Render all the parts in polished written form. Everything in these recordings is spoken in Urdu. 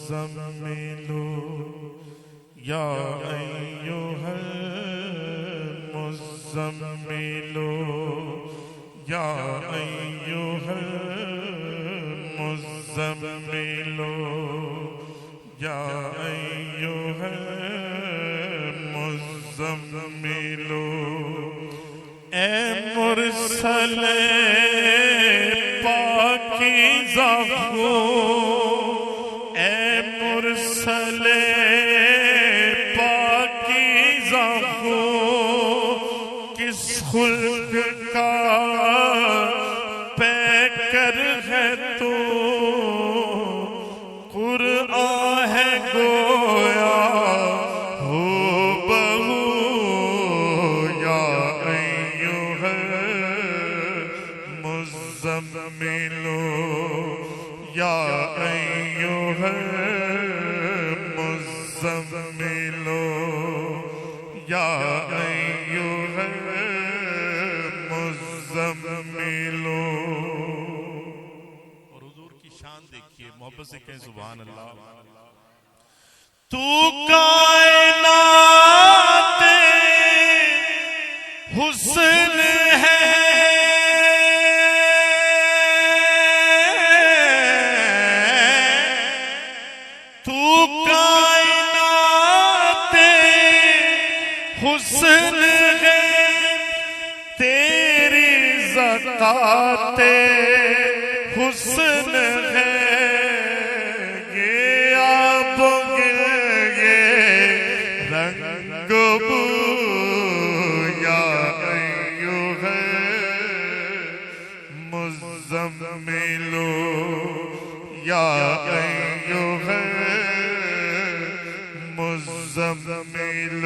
المزمل یا ایھا المزمل یا ایھا المزمل یا ایھا المزمل اے مرسل پاکیزہ خون اے مرسل پاکیزہ خون کس خلق کا پیکر ہے تو قرآن ہے گویا ہو بہو یا ایھا المزمل یا ایھا المزمل یا ایھا المزمل. اور حضور کی شان دیکھیے، محبت سے کہیں سبحان اللہ. تو کائنات حسن ہے تو کائنات حسن ہے تیری زکات حسن ہے یہ آب گل یہ رنگ بو یا ایھا المزمل یا ایھا المزمل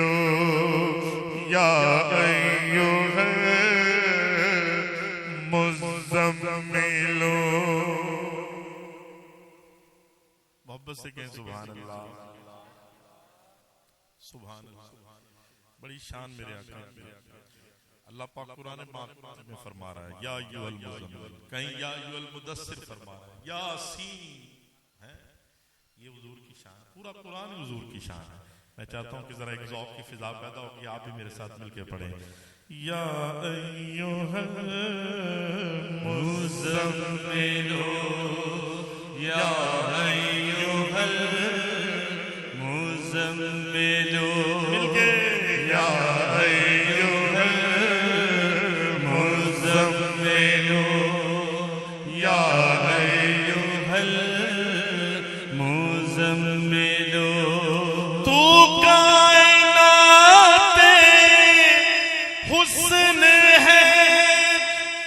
یا ایھا المزمل. محبت سے کہیں سبحان اللہ سبحان اللہ. بڑی شان میرے آقا. اللہ پاک قرآن پاک میں فرما رہا ہے یا ایھا المزمل، کہیں یا ایھا المدثر فرما رہا ہے، یاسین ہے. یہ حضور کی شان، پورا قرآن حضور کی شان ہے. میں چاہتا ہوں کہ ذرا ایک ذوق کی فضا پیدا ہو کہ آپ بھی میرے ساتھ مل کے پڑھیں یا ایھا المزمل یا ایھا المزمل مل کے یا ایھا المزمل یا ایھا المزمل. تو کائنات حسن ہے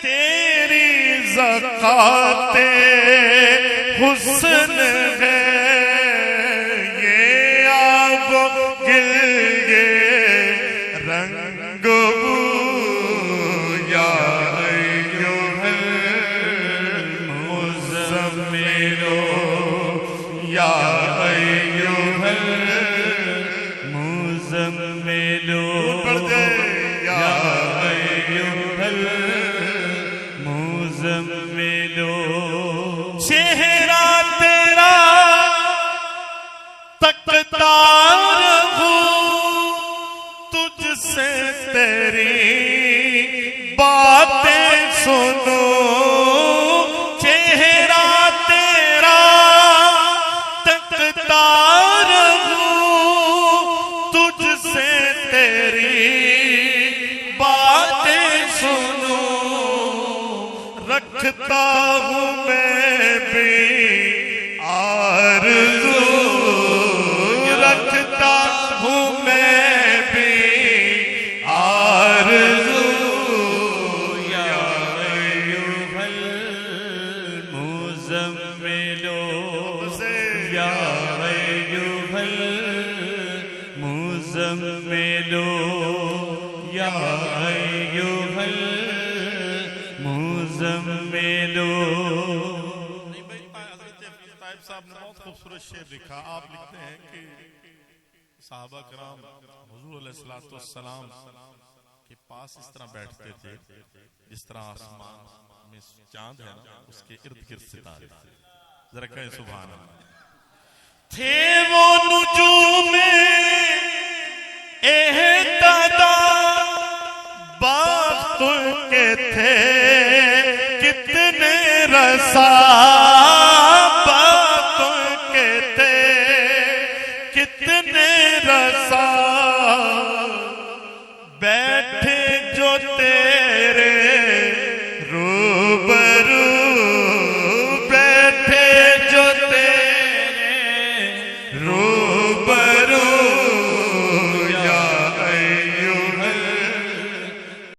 تیری زکات حسن ہے یہ آب گل یہ رنگ بو یا ایھا المزمل یا ایھا المزمل یا ایھا المزمل. چہرہ تیرا تکتا رہوں تجھ سے تیری باتیں سنوں. چہرہ تیرا تکتا رہوں تجھ سے تیری باتیں سنوں. رکھتا ہوں میں بھی آرزو رکھتا ہوں میں بھی آرزو یا ایھا المزمل یا ایھا المزمل یا ایھا المزمل. صاحب نے بہت خوبصورت شعر لکھا. آپ لکھتے ہیں کہ صحابہ کرام حضور علیہ السلام کے پاس اس طرح بیٹھتے تھے جس طرح آسمان میں چاند ہے نا اس کے ارد گرد ستارے. ذرا کہیں سبحان اللہ. تھے وہ نجوم اہتدا باغ کے تھے کتنے رسا باغ کے تھے کتنے رسا